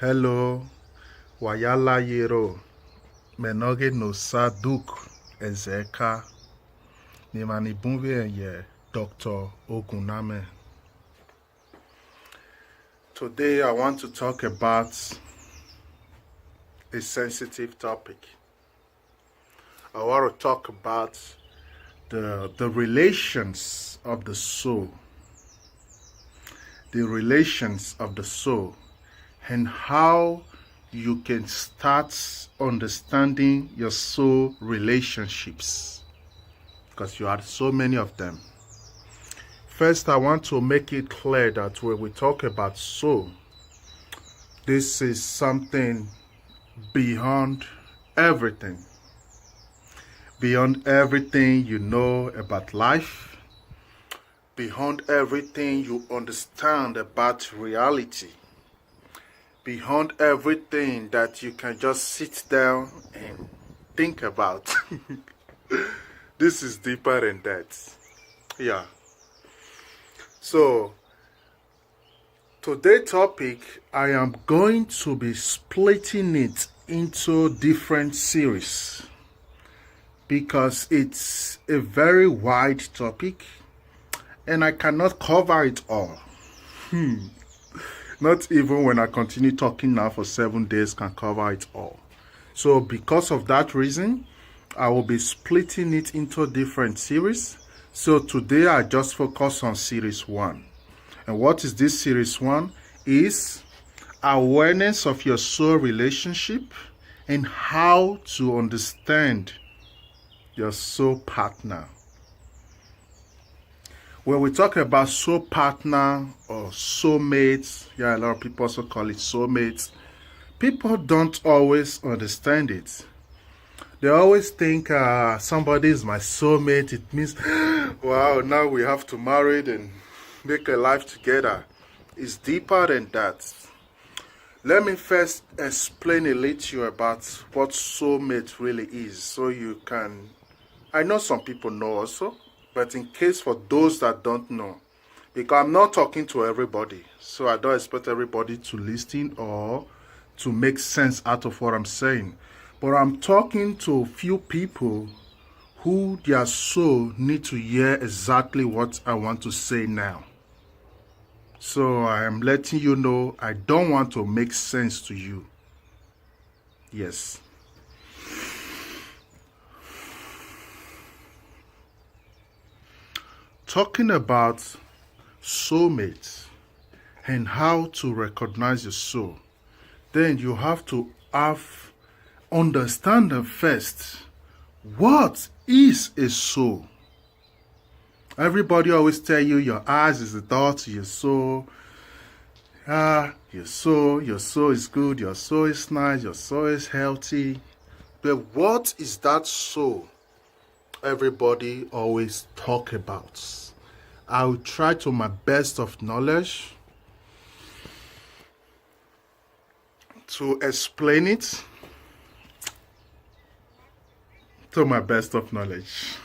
Hello, Wayala Yero, Menoge no Saduk, Ezeka, Nimani Bumve ye, Dr. Oguname. Today I want to talk about a sensitive topic. I want to talk about the relations of the soul. The relations of the soul and how you can start understanding your soul relationships, because you have so many of them. First, I want to make it clear that when we talk about soul, this is something beyond everything. Beyond everything you know about life, beyond everything you understand about reality, beyond everything that you can just sit down and think about. This is deeper than that. Yeah. So, today's topic, I am going to be splitting it into different series because it's a very wide topic and I cannot cover it all. Not even when I continue talking now for 7 days can cover it all. So because of that reason, I will be splitting it into different series. So today I just focus on series 1. And what is this series 1? Is awareness of your soul relationship and how to understand your soul partner. When we talk about soul partner or soulmates, yeah, a lot of people also call it soulmates, people don't always understand it. They always think somebody is my soulmate. It means, wow, now we have to marry and make a life together. It's deeper than that. Let me first explain a little about what soulmate really is, so you can, I know some people know also, but in case for those that don't know, because I'm not talking to everybody, so I don't expect everybody to listen or to make sense out of what I'm saying. But I'm talking to a few people who their soul need to hear exactly what I want to say now. So I am letting you know I don't want to make sense to you. Yes. Talking about soulmates and how to recognize your soul, then you have to understand first, what is a soul? Everybody always tell you your eyes is the door to your soul. Your soul is good, your soul is nice, your soul is healthy. But what is that soul everybody always talk about? I will try to my best of knowledge to explain it to my best of knowledge.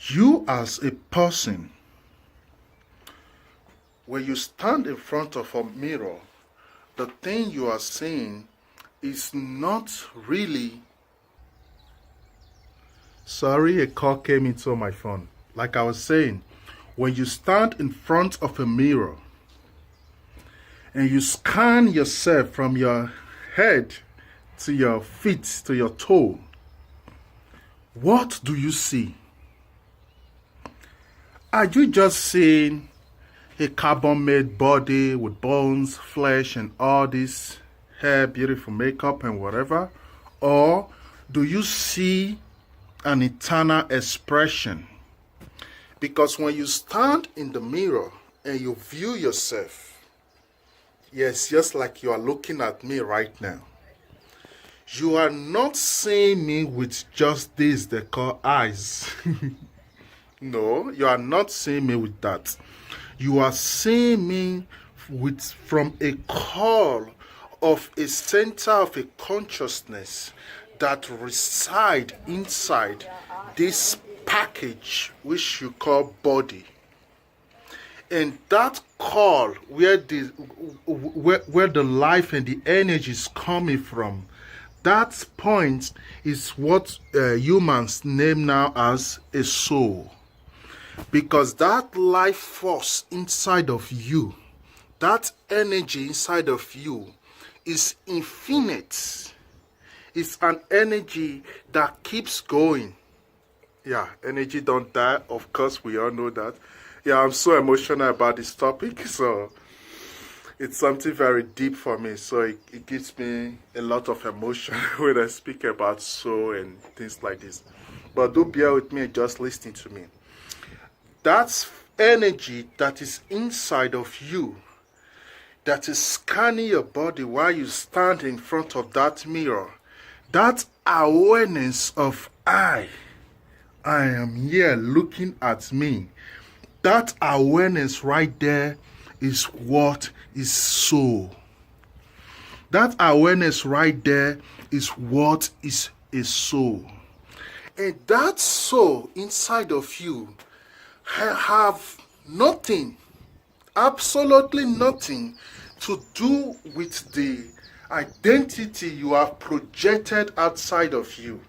You as a person, when you stand in front of a mirror, the thing you are seeing is not really... Sorry, a call came into my phone. Like I was saying, when you stand in front of a mirror and you scan yourself from your head to your feet, to your toe, what do you see? Are you just seeing a carbon-made body with bones, flesh, and all this hair, beautiful makeup, and whatever? Or do you see an eternal expression? Because when you stand in the mirror and you view yourself, yes, just like you are looking at me right now, you are not seeing me with just this they call eyes. No, you are not seeing me with that. You are seeing me from a core of a center of a consciousness that reside inside this package which you call body. And that call where the life and the energy is coming from, that point is what humans name now as a soul. Because that life force inside of you, that energy inside of you is infinite. It's an energy that keeps going. Yeah, energy don't die. Of course, we all know that. Yeah, I'm so emotional about this topic. So it's something very deep for me. So it gives me a lot of emotion when I speak about soul and things like this. But do bear with me and just listen to me. That's energy that is inside of you, that is scanning your body while you stand in front of that mirror. That awareness of I am here looking at me. That awareness right there is what is soul. That awareness right there is what is a soul. And that soul inside of you have nothing, absolutely nothing to do with the identity you have projected outside of you.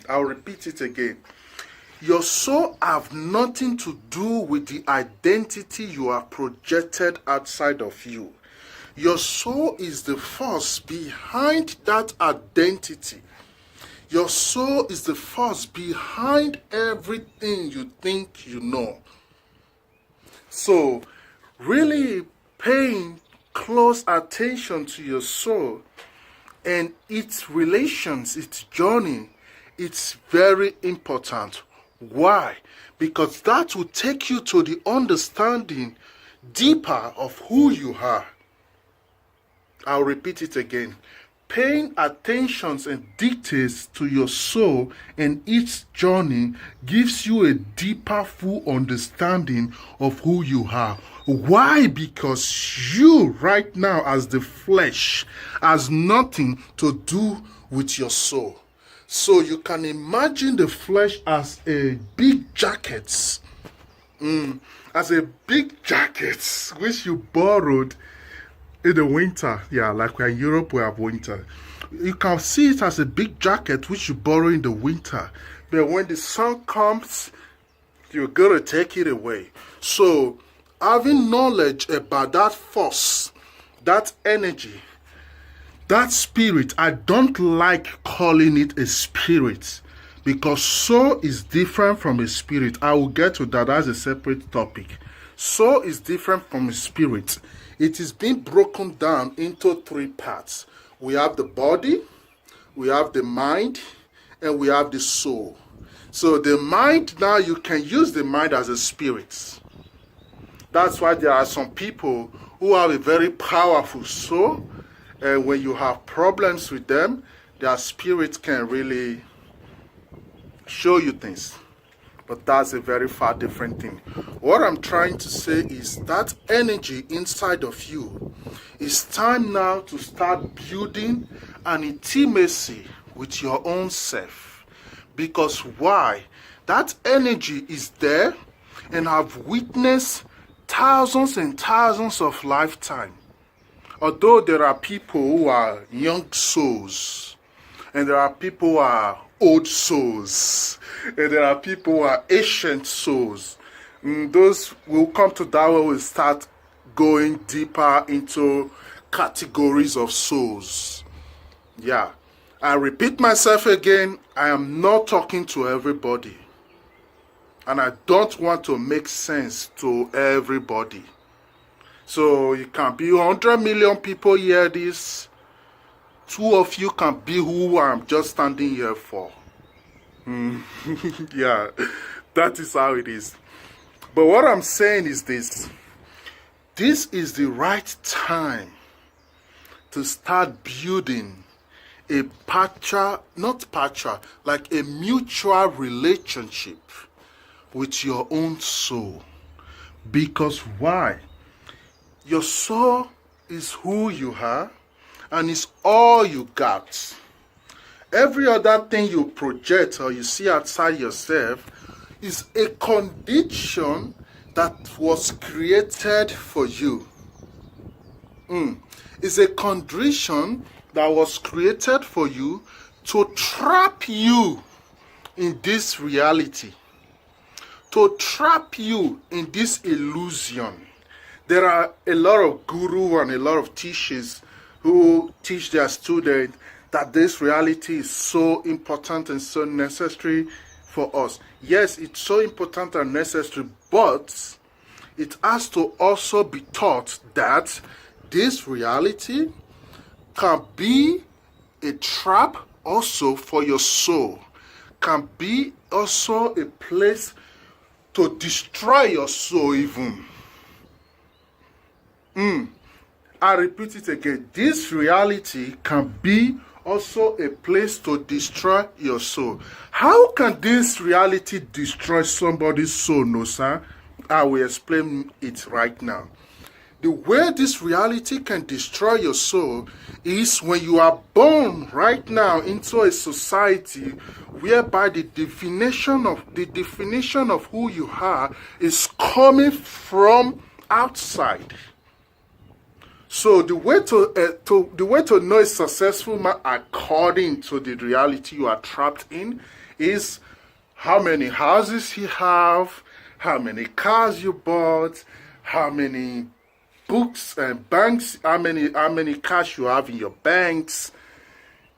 I'll repeat it again. Your soul have nothing to do with the identity you have projected outside of you. Your soul is the force behind that identity. Your soul is the force behind everything you think you know. So, really paying close attention to your soul and its relations, its journey, it's very important. Why? Because that will take you to the understanding deeper of who you are. I'll repeat it again. Paying attention and details to your soul and its journey gives you a deeper, full understanding of who you are. Why? Because you right now as the flesh has nothing to do with your soul. So you can imagine the flesh as a big jacket. As a big jacket which you borrowed in the winter. Yeah, like we're in Europe, we have winter. You can see it as a big jacket which you borrow in the winter. But when the sun comes, you're going to take it away. So having knowledge about that force, that energy, that spirit, I don't like calling it a spirit because soul is different from a spirit. I will get to that as a separate topic. Soul is different from a spirit. It is being broken down into three parts. We have the body, we have the mind, and we have the soul. So the mind, now you can use the mind as a spirit. That's why there are some people who have a very powerful soul, and when you have problems with them, their spirit can really show you things. But that's a very far different thing. What I'm trying to say is that energy inside of you, it's time now to start building an intimacy with your own self. Because why? That energy is there, and I've witnessed thousands and thousands of lifetimes. Although there are people who are young souls, and there are people who are old souls, and there are people who are ancient souls. Those will come to that when we start going deeper into categories of souls. Yeah, I repeat myself again, I am not talking to everybody, and I don't want to make sense to everybody. So you can be 100 million people hear this. Two of you can be who I'm just standing here for. Yeah, that is how it is. But what I'm saying is this. This is the right time to start building a like a mutual relationship with your own soul. Because why? Your soul is who you are, and it's all you got. Every other thing you project or you see outside yourself is a condition that was created for you. It's a condition that was created for you to trap you in this reality, to trap you in this illusion. There are a lot of gurus and a lot of teachers who teach their students that this reality is so important and so necessary for us. Yes, it's so important and necessary, but it has to also be taught that this reality can be a trap also for your soul, can be also a place to destroy your soul even. I repeat it again. This reality can be also a place to destroy your soul. How can this reality destroy somebody's soul, no sir? I will explain it right now. The way this reality can destroy your soul is when you are born right now into a society whereby the definition of who you are is coming from outside. So the way to know a successful man according to the reality you are trapped in is how many houses you have, how many cars you bought, how many books and banks, how many cash you have in your banks.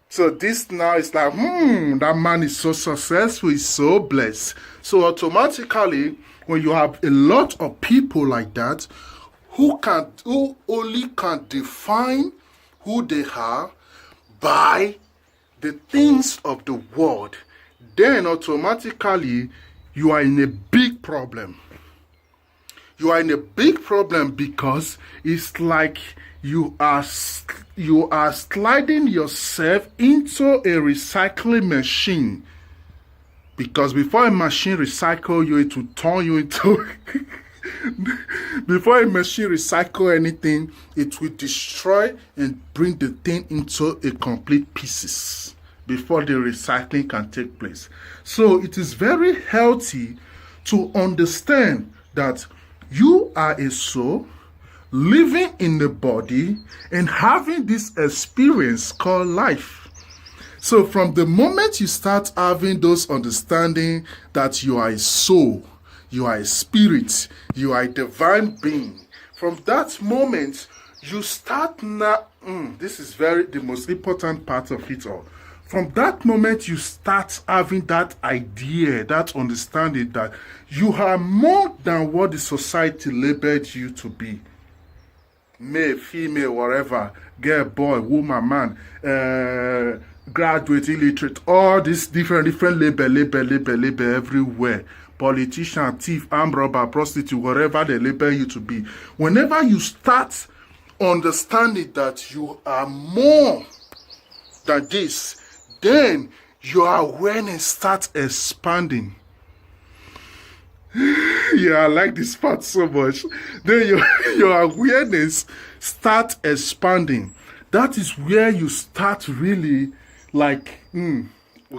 So this now is like, that man is so successful, he's so blessed. So automatically, when you have a lot of people like that, who only can define who they are by the things of the world, then automatically you are in a big problem. You are in a big problem because it's like you are sliding yourself into a recycling machine. Because before a machine recycle you, it will turn you into before a machine recycle anything, it will destroy and bring the thing into a complete pieces before the recycling can take place. So it is very healthy to understand that you are a soul living in the body and having this experience called life. So from the moment you start having those understanding that you are a soul, you are a spirit, you are a divine being, from that moment you start now, this is the most important part of it all. From that moment you start having that idea, that understanding that you are more than what the society labeled you to be. Male, female, whatever, girl, boy, woman, man, graduate, illiterate, all these different label everywhere. Politician, thief, armed robber, prostitute, whatever they label you to be. Whenever you start understanding that you are more than this, then your awareness starts expanding. Yeah, I like this part so much. Then your awareness starts expanding. That is where you start really, like, we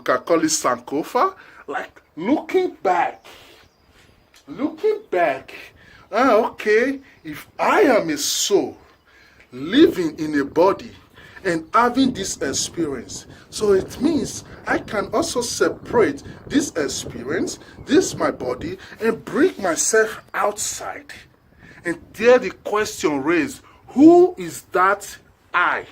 can call it Sankofa, like looking back. Okay, if I am a soul living in a body and having this experience, so it means I can also separate this experience, this my body, and bring myself outside. And there the question raised, who is that I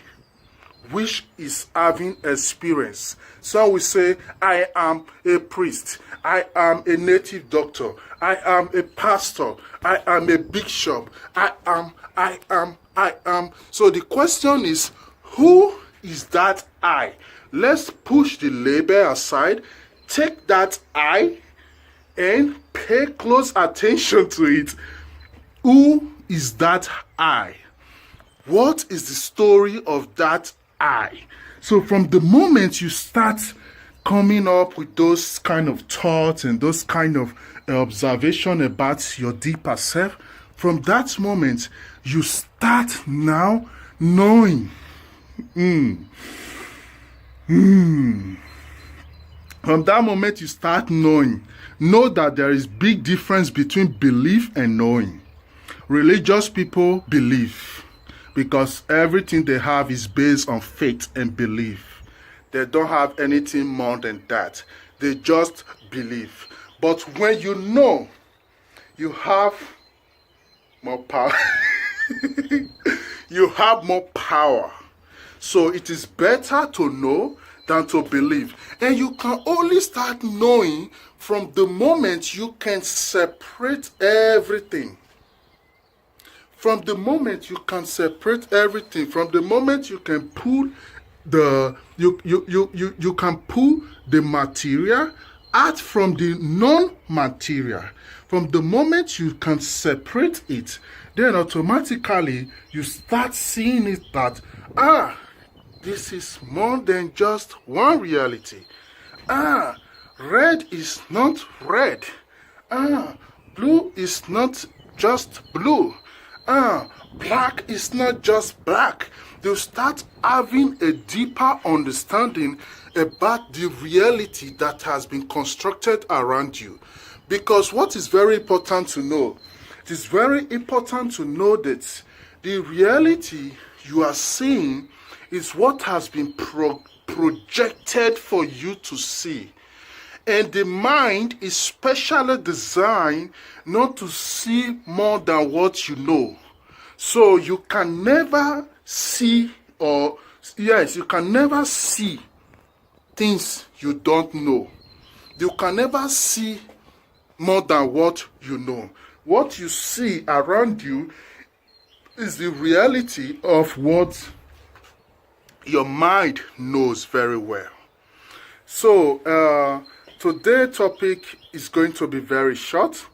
which is having experience? Some will say, I am a priest, I am a native doctor, I am a pastor, I am a bishop, I am. So the question is, who is that I? Let's push the label aside, take that I, and pay close attention to it. Who is that I? What is the story of that I? So from the moment you start coming up with those kind of thoughts and those kind of observation about your deeper self, from that moment you start now knowing From that moment you start knowing. Know that there is big difference between belief and knowing. Religious people believe because everything they have is based on faith and belief. They don't have anything more than that. They just believe. But when you know, you have more power. You have more power. So it is better to know than to believe. And you can only start knowing from the moment you can separate everything. From the moment you can separate everything, from the moment you can pull the you can pull the material out from the non-material. From the moment you can separate it, then automatically you start seeing it that this is more than just one reality. Red is not red. Blue is not just blue. Black is not just black. You start having a deeper understanding about the reality that has been constructed around you. Because what is very important to know, it is very important to know that the reality you are seeing is what has been projected for you to see. And the mind is specially designed not to see more than what you know. So you can never see you can never see things you don't know. You can never see more than what you know. What you see around you is the reality of what your mind knows very well. So today's topic is going to be very short.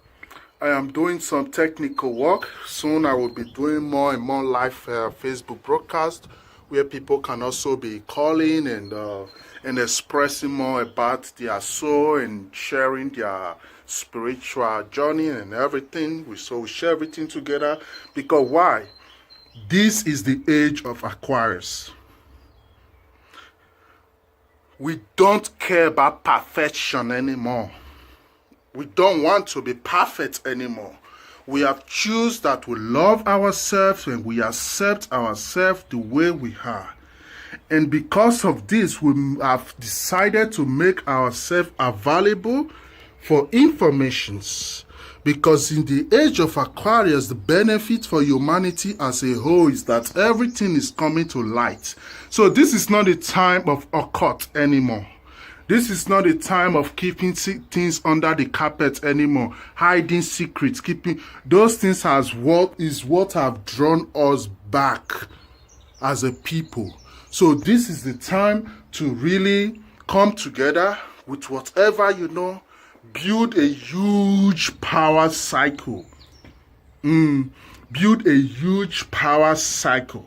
I am doing some technical work. Soon I will be doing more and more live Facebook broadcast where people can also be calling and expressing more about their soul and sharing their spiritual journey and everything. So we share everything together because why? This is the age of Aquarius. We don't care about perfection anymore. We don't want to be perfect anymore. We have chosen that we love ourselves and we accept ourselves the way we are. And because of this, we have decided to make ourselves available for informations. Because in the age of Aquarius, the benefit for humanity as a whole is that everything is coming to light. So this is not a time of occult anymore. This is not a time of keeping things under the carpet anymore, hiding secrets, keeping those things as what have drawn us back as a people. So this is the time to really come together with whatever you know, build a huge power cycle. Build a huge power cycle.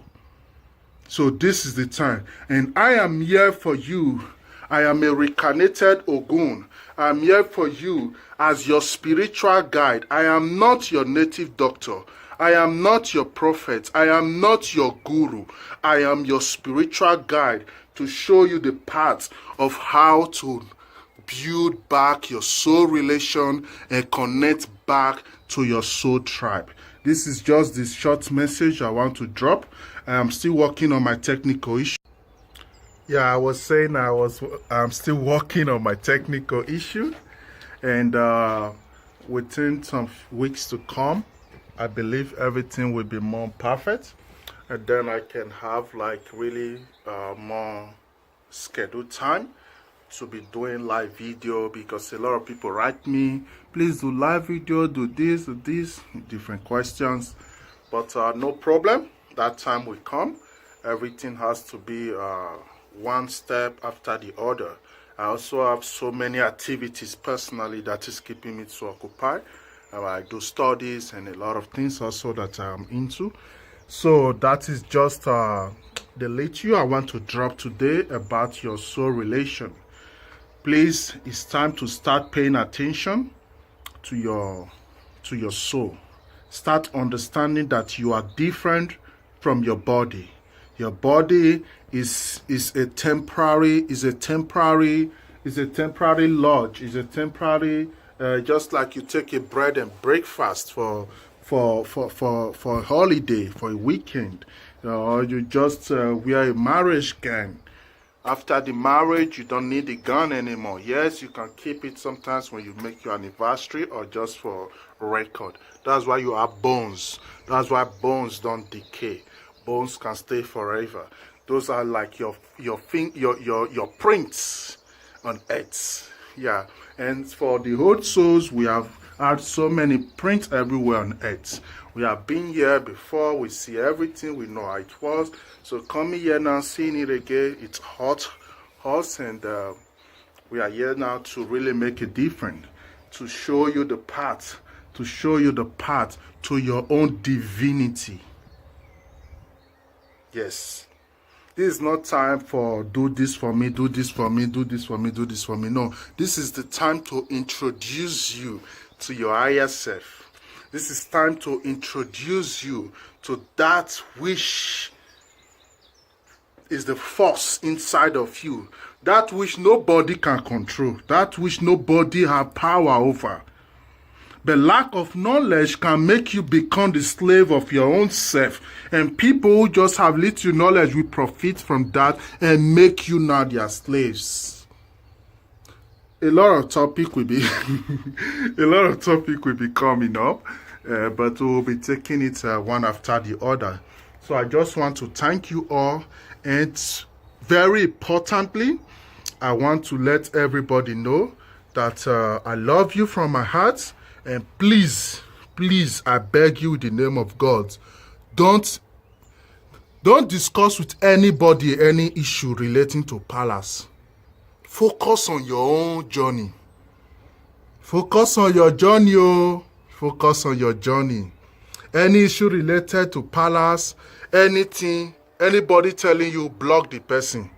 So this is the time. And I am here for you. I am a reincarnated Ogun. I am here for you as your spiritual guide. I am not your native doctor. I am not your prophet. I am not your guru. I am your spiritual guide to show you the path of how to build back your soul relation and connect back to your soul tribe. This is just this short message I want to drop. I am still working on my technical issue. Yeah, I was saying I'm still working on my technical issue, and within some weeks to come, I believe everything will be more perfect, and then I can have like really more scheduled time to be doing live video, because a lot of people write me, please do live video, do this, different questions, but no problem, that time will come. Everything has to be one step after the other. I also have so many activities personally that is keeping me so occupied. I do studies and a lot of things also that I'm into. So that is just the little I want to drop today about your soul relation. Please, it's time to start paying attention to your soul. Start understanding that you are different from your body. Your body is a temporary It's a temporary lodge. It's a temporary, just like you take a bread and breakfast for a holiday, for a weekend. Or you just wear a marriage gown. After the marriage, you don't need the gun anymore. Yes, you can keep it sometimes when you make your anniversary or just for record. That's why you have bones. That's why bones don't decay. Bones can stay forever. Those are like your prints on earth. Yeah. And for the old souls, we have had so many prints everywhere on earth. We have been here before. We see everything. We know how it was. So coming here now, seeing it again, it's hot, and we are here now to really make a difference, to show you the path, to your own divinity. Yes. This is not time for do this for me, do this for me, do this for me, do this for me. No, this is the time to introduce you to your higher self. This is time to introduce you to that which is the force inside of you, that which nobody can control, that which nobody has power over. The lack of knowledge can make you become the slave of your own self, and people who just have little knowledge will profit from that and make you now their slaves. A lot of topic will be coming up, but we will be taking it one after the other. So I just want to thank you all, and very importantly, I want to let everybody know that I love you from my heart. And please, I beg you in the name of God, don't discuss with anybody any issue relating to palace. Focus on your own journey. Focus on your journey, oh. Focus on your journey. Any issue related to palace, anything, anybody telling you, block the person.